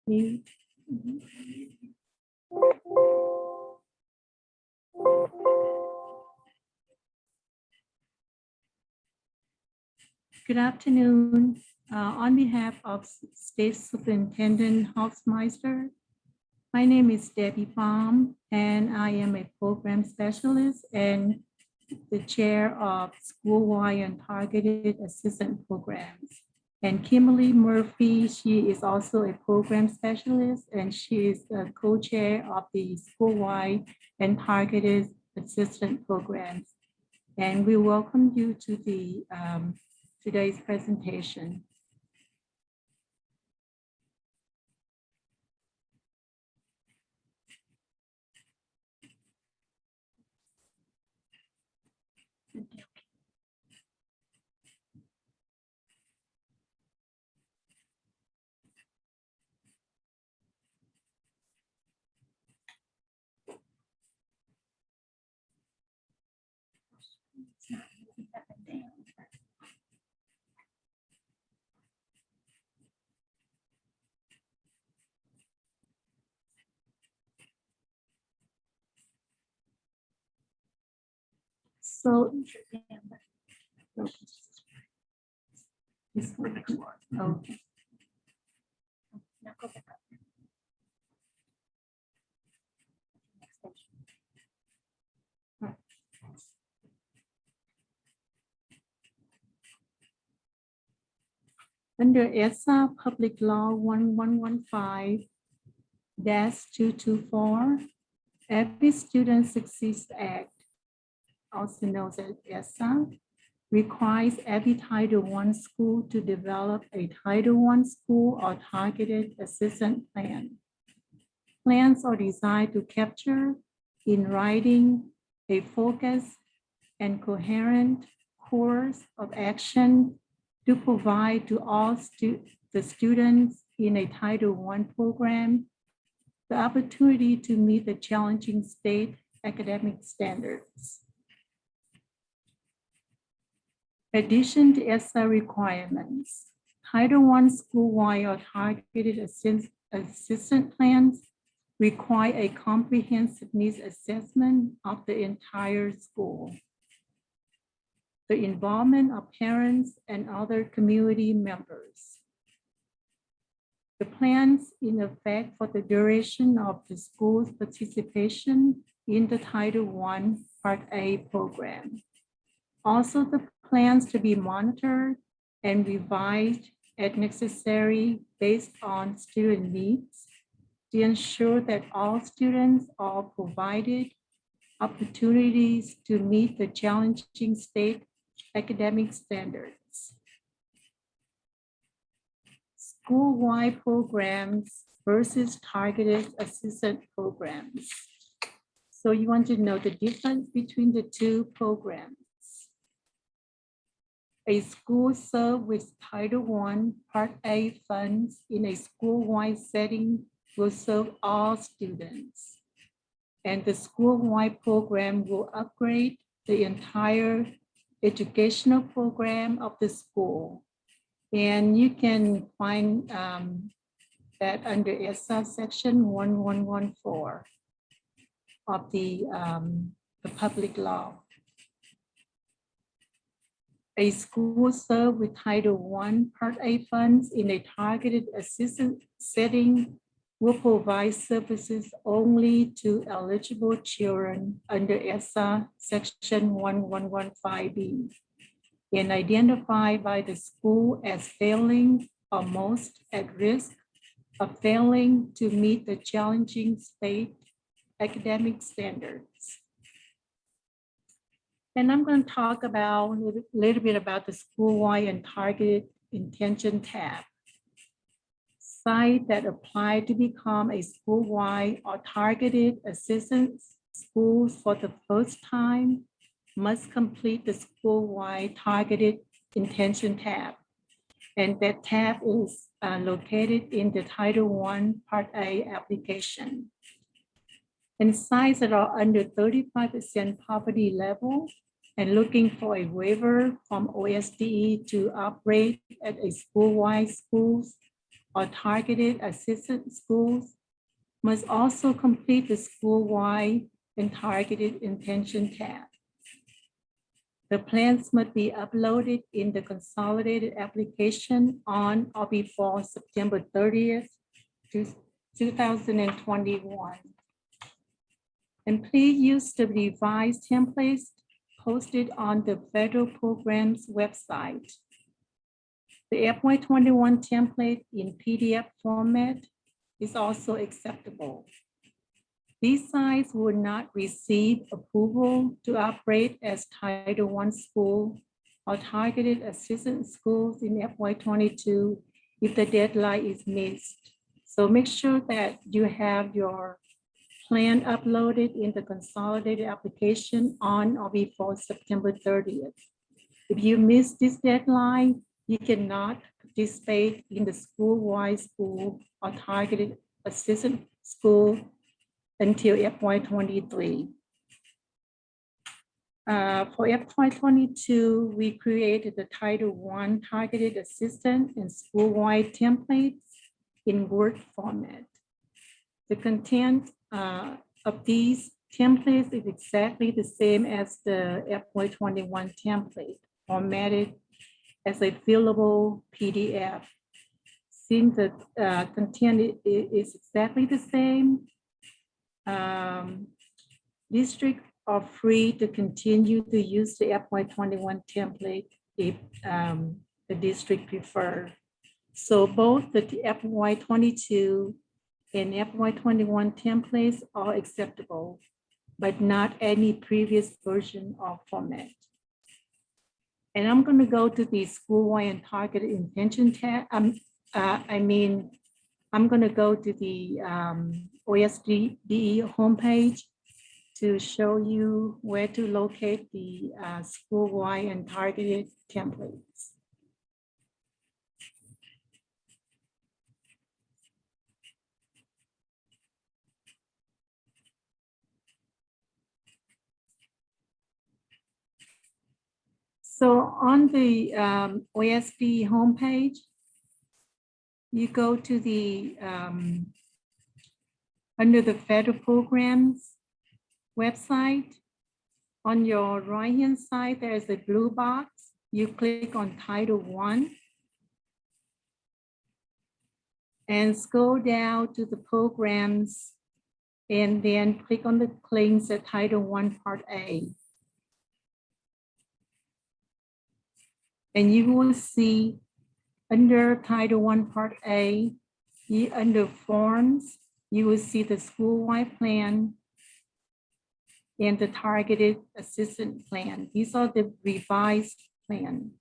Mute. Good afternoon. On behalf of State Superintendent Hofmeister, my name is Debbie Pham, and I am a program specialist and the chair of school-wide and targeted assistance programs. And Kimberly Murphy, she is also a program specialist, and she is the co-chair of the school-wide and targeted assistance programs. And we welcome you to the today's presentation. So, okay. Under ESSA Public Law 1115-224, Every Student Succeeds Act, also known as ESSA, requires every Title I school to develop a Title I school or targeted assistance plan. Plans are designed to capture in writing a focused and coherent course of action to provide to all the students in a Title I program the opportunity to meet the challenging state academic standards. In addition to ESSA requirements, Title I school-wide or targeted assistance plans require a comprehensive needs assessment of the entire school. The involvement of parents and other community members. The plans in effect for the duration of the school's participation in the Title I Part A program. Also, the plans to be monitored and revised as necessary based on student needs to ensure that all students are provided opportunities to meet the challenging state academic standards. School-wide programs versus targeted assistance programs. So you want to know the difference between the two programs. A school served with Title I Part A funds in a school-wide setting will serve all students. And the school-wide program will upgrade the entire educational program of the school. And you can find that under ESSA section 1114 of the public law. A school served with Title I Part A funds in a targeted assistance setting will provide services only to eligible children under ESSA section 1115B and identified by the school as failing or most at risk of failing to meet the challenging state academic standards. And I'm going to talk about a little bit about the school-wide and targeted intention tab. Sites that apply to become a school-wide or targeted assistance schools for the first time must complete the school-wide targeted intention tab. And that tab is located in the Title I Part A application. And sites that are under 35% poverty level and looking for a waiver from OSDE to operate at a school-wide schools or targeted assistant schools must also complete the school-wide and targeted intention tab. The plans must be uploaded in the consolidated application on or before September 30th, 2021. And please use the revised templates posted on the federal program's website. The FY21 template in PDF format is also acceptable. These sites will not receive approval to operate as Title I school or targeted assistant schools in FY22 if the deadline is missed. So make sure that you have your plan uploaded in the consolidated application on or before September 30th. If you miss this deadline, you cannot participate in the school-wide school or targeted assistant school until FY23. For FY22, we created the Title I targeted assistant and school-wide templates in Word format. The content of these templates is exactly the same as the FY21 template, formatted as a fillable PDF. Since the content is exactly the same, districts are free to continue to use the FY21 template if the district prefer. So both the FY22 and FY21 templates are acceptable, but not any previous version or format. And I'm going to go to the school-wide and targeted intention tab. I'm going to go to the OSDE homepage to show you where to locate the school-wide and targeted templates. So on the OSD homepage, you go to the, under the federal programs website. On your right-hand side, there's a blue box. You click on Title I and scroll down to the programs and then click on the links at Title I Part A. And you will see under Title I Part A, under Forms, you will see the school-wide plan and the targeted assistant plan. These are the revised plans.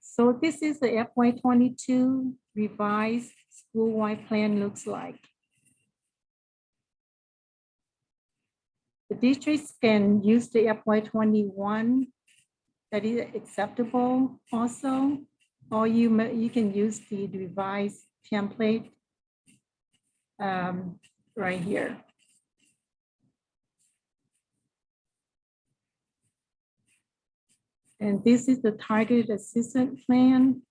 So this is the FY22 revised school-wide plan looks like. The districts can use the FY21 that is acceptable also, or you can use the revised template right here. And this is the targeted assistant plan.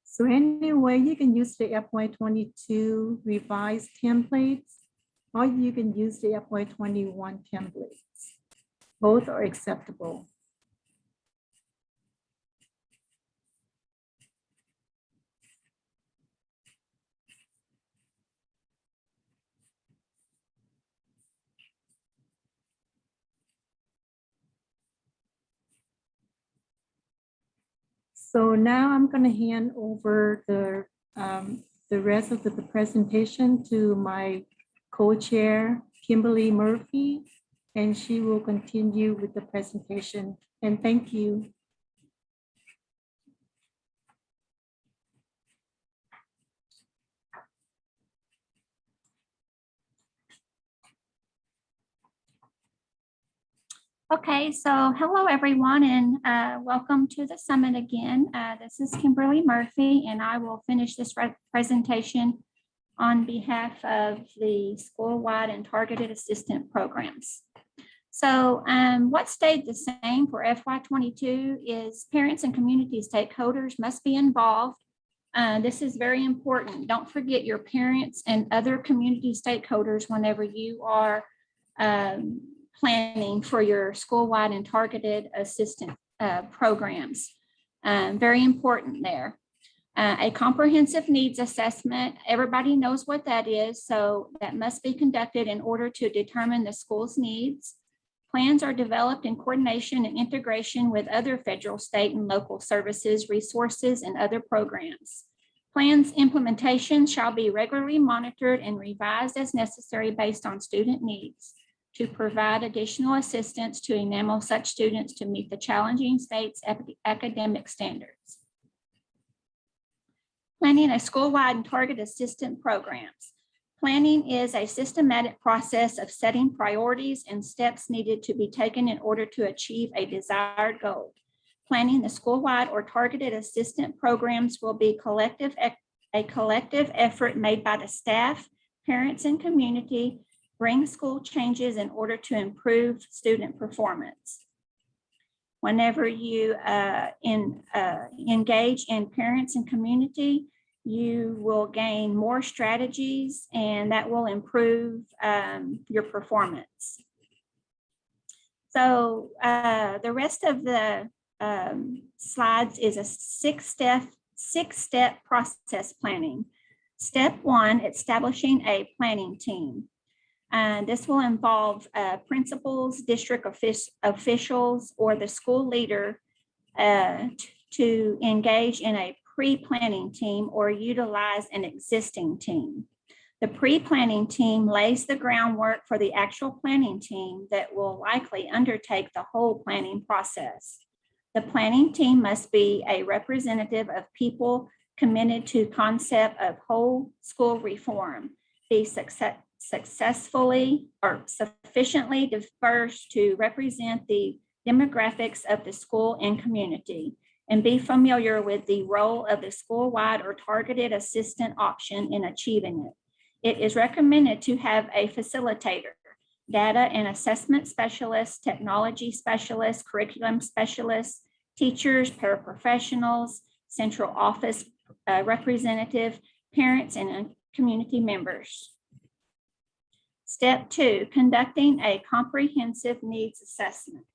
So anyway, you can use the FY22 revised templates, or you can use the FY21 templates. Both are acceptable. So now I'm going to hand over the rest of the presentation to my co-chair, Kimberly Murphy, and she will continue with the presentation. And thank you. Okay, so hello everyone, and welcome to the summit again. This is Kimberly Murphy, and I will finish this presentation on behalf of the school-wide and targeted assistant programs. So what stayed the same for FY22 is parents and community stakeholders must be involved. This is very important. Don't forget your parents and other community stakeholders whenever you are planning for your school-wide and targeted assistant programs. Very important there. A comprehensive needs assessment, everybody knows what that is, so that must be conducted in order to determine the school's needs. Plans are developed in coordination and integration with other federal, state, and local services, resources, and other programs. Plans implementation shall be regularly monitored and revised as necessary based on student needs to provide additional assistance to enable such students to meet the challenging state's academic standards. Planning a school-wide and target assistant programs. Planning is a systematic process of setting priorities and steps needed to be taken in order to achieve a desired goal. Planning the school-wide or targeted assistant programs will be a collective effort made by the staff, parents, and community bring school changes in order to improve student performance. Whenever you engage in parents and community, you will gain more strategies and that will improve your performance. So the rest of the slides is a six-step process planning. Step 1, establishing a planning team. This will involve principals, district officials, or the school leader to engage in a pre-planning team or utilize an existing team. The pre-planning team lays the groundwork for the actual planning team that will likely undertake the whole planning process. The planning team must be a representative of people committed to concept of whole school reform, be successfully or sufficiently diverse to represent the demographics of the school and community, and be familiar with the role of the school-wide or targeted assistant option in achieving it. It is recommended to have a facilitator, data and assessment specialist, technology specialist, curriculum specialist, teachers, paraprofessionals, central office representative, parents, and community members. Step 2, conducting a comprehensive needs assessment.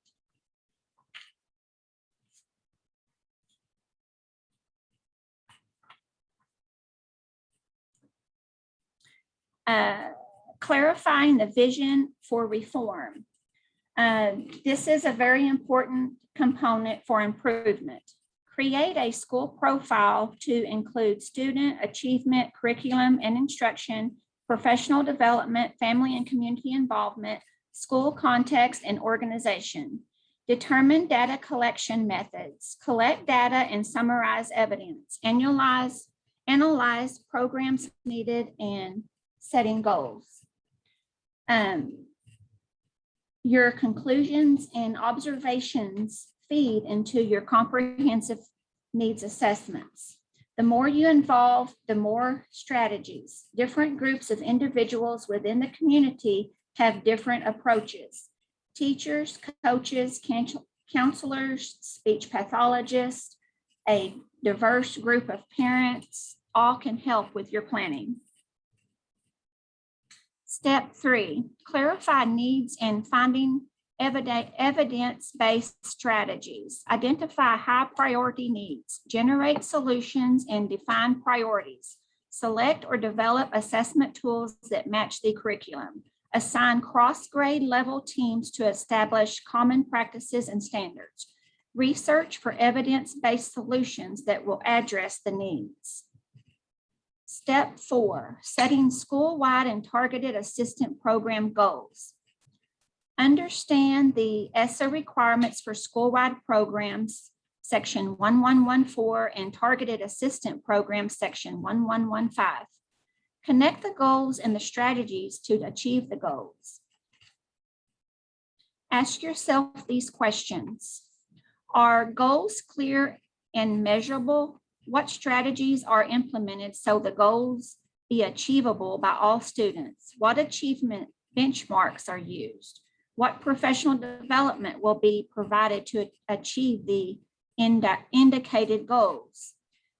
Clarifying the vision for reform. This is a very important component for improvement. Create a school profile to include student achievement, curriculum and instruction, professional development, family and community involvement, school context, and organization. Determine data collection methods. Collect data and summarize evidence. Analyze programs needed, and setting goals. Your conclusions and observations feed into your comprehensive needs assessments. The more you involve, the more strategies. Different groups of individuals within the community have different approaches. Teachers, coaches, counselors, speech pathologists, a diverse group of parents, all can help with your planning. Step 3, clarify needs and finding evidence-based strategies. Identify high priority needs, generate solutions, and define priorities. Select or develop assessment tools that match the curriculum. Assign cross-grade level teams to establish common practices and standards. Research for evidence-based solutions that will address the needs. Step 4, setting school-wide and targeted assistant program goals. Understand the ESSA requirements for school-wide programs, section 1114, and targeted assistant programs, section 1115. Connect the goals and the strategies to achieve the goals. Ask yourself these questions. Are goals clear and measurable? What strategies are implemented so the goals be achievable by all students? What achievement benchmarks are used? What professional development will be provided to achieve the indicated goals?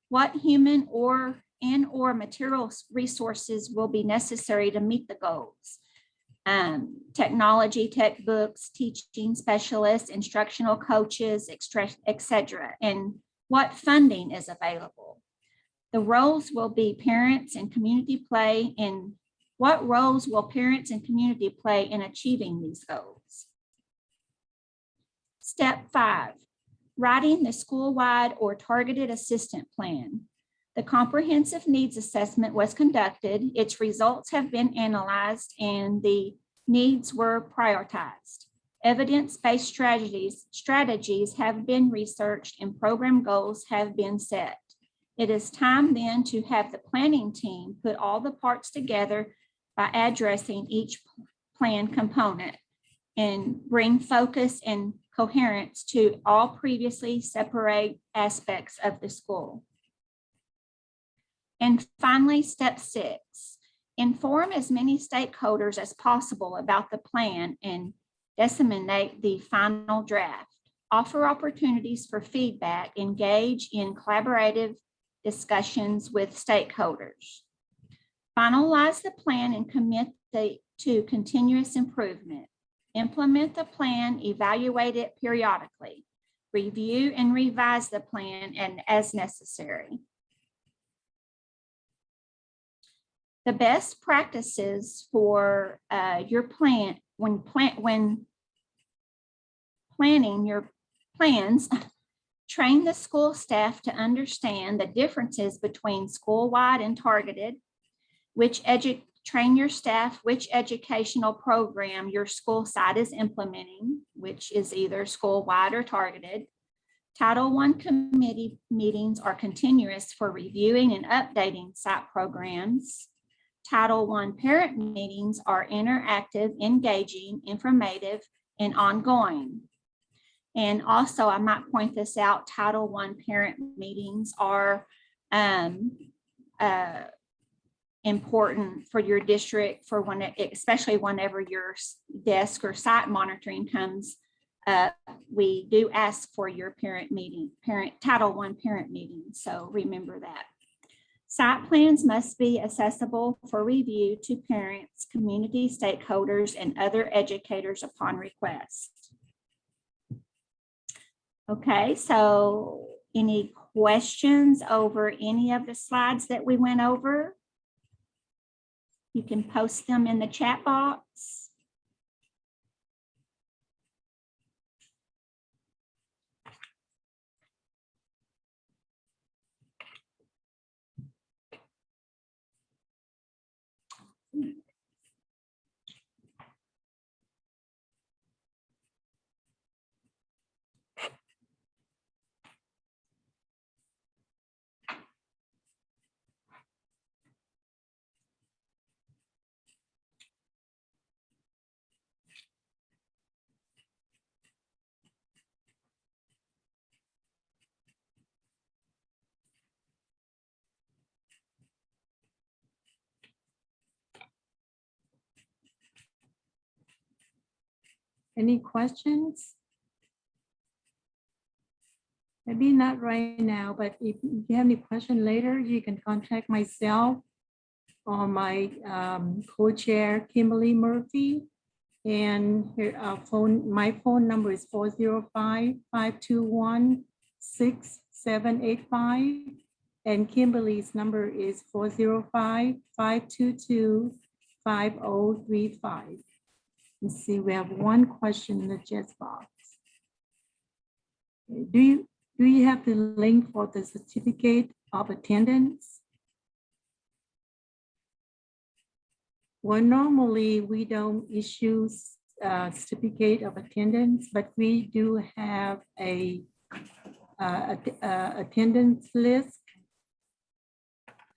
What human or material resources will be necessary to meet the goals? Technology, textbooks, teaching specialists, instructional coaches, etc. And what funding is available? The roles will be parents and community play, and what roles will parents and community play in achieving these goals? Step 5, writing the school-wide or targeted assistant plan. The comprehensive needs assessment was conducted, its results have been analyzed, and the needs were prioritized. Evidence-based strategies have been researched and program goals have been set. It is time then to have the planning team put all the parts together by addressing each plan component and bring focus and coherence to all previously separate aspects of the school. And finally, step 6, inform as many stakeholders as possible about the plan and disseminate the final draft. Offer opportunities for feedback, engage in collaborative discussions with stakeholders. Finalize the plan and commit to continuous improvement. Implement the plan, evaluate it periodically. Review and revise the plan and as necessary. The best practices for your plan when planning your plans, train the school staff to understand the differences between school-wide and targeted, train your staff which educational program your school site is implementing, which is either school-wide or targeted. Title I committee meetings are continuous for reviewing and updating site programs. Title I parent meetings are interactive, engaging, informative, and ongoing. And also, I might point this out, Title I parent meetings are important for your district for especially whenever your desk or site monitoring comes up. We do ask for your Title I parent meeting, so remember that. Site plans must be accessible for review to parents, community stakeholders, and other educators upon request. Okay, so any questions over any of the slides that we went over? You can post them in the chat box. Any questions? Maybe not right now, but if you have any question later, you can contact myself or my co-chair, Kimberly Murphy. And here, my phone number is 405-521-6785. And Kimberly's number is 405-522-5035. Let's see, we have one question in the chat box. Do you have the link for the certificate of attendance? Well, normally we don't issue certificate of attendance, but we do have a attendance list,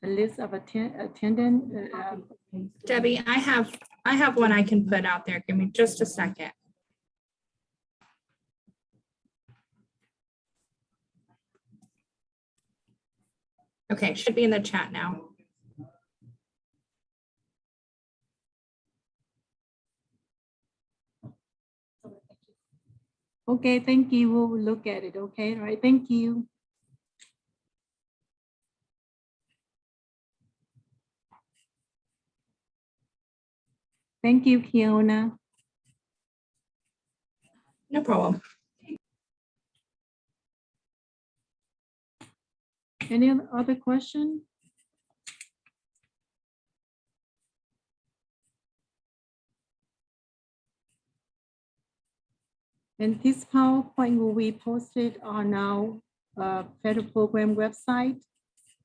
a list of attendant. Debbie, I have one I can put out there. Give me just a second. Okay, should be in the chat now. Okay, thank you. We'll look at it. Okay, all right. Thank you. Thank you, Kiona. No problem. Any other question? And this PowerPoint will be posted on our federal program website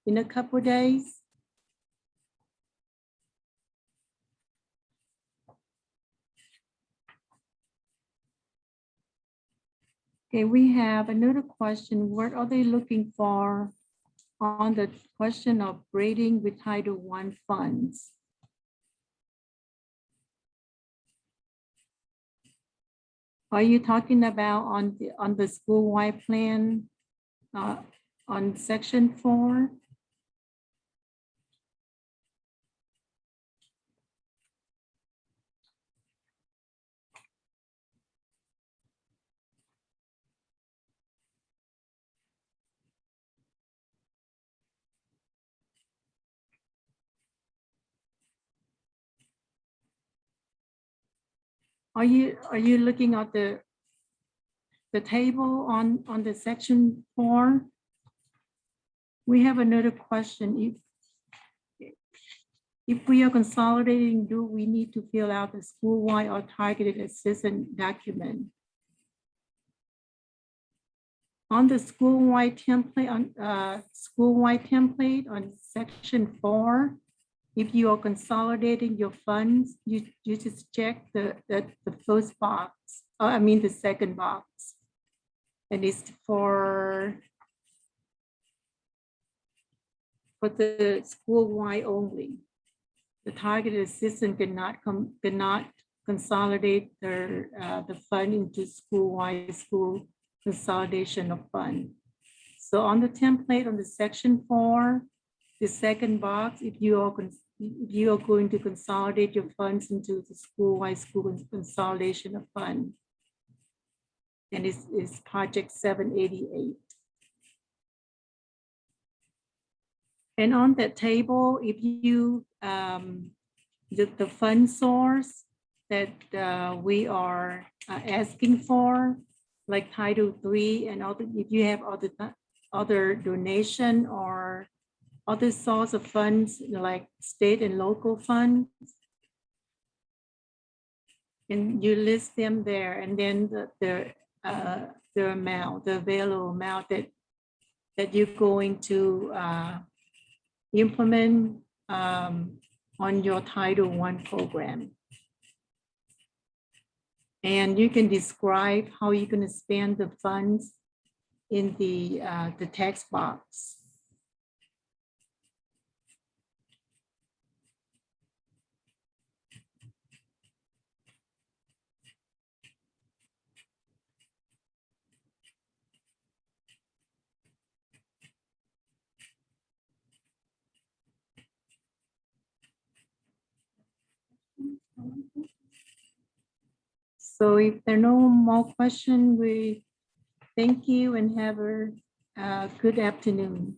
in a couple of days. Okay, we have another question. What are they looking for on the question of grading with Title I funds? Are you talking about on the school-wide plan on section 4? Are you looking at the table on the section 4? We have another question. If we are consolidating, do we need to fill out the school-wide or targeted assistance document? On the school-wide template on section 4, if you are consolidating your funds, you just check the first box, I mean the second box. And it's for the school-wide only. The targeted assistant cannot consolidate the fund into school-wide school consolidation of fund. So on the template on the section 4, the second box, if you are going to consolidate your funds into the school-wide school consolidation of fund, and it's project 788. And on that table, if you the fund source that we are asking for, like Title III and other, if you have other donation or other source of funds like state and local funds, and you list them there, and then the amount, the available amount that you're going to implement on your Title I program. And you can describe how you're going to spend the funds in the text box. So if there are no more questions, we thank you and have a good afternoon.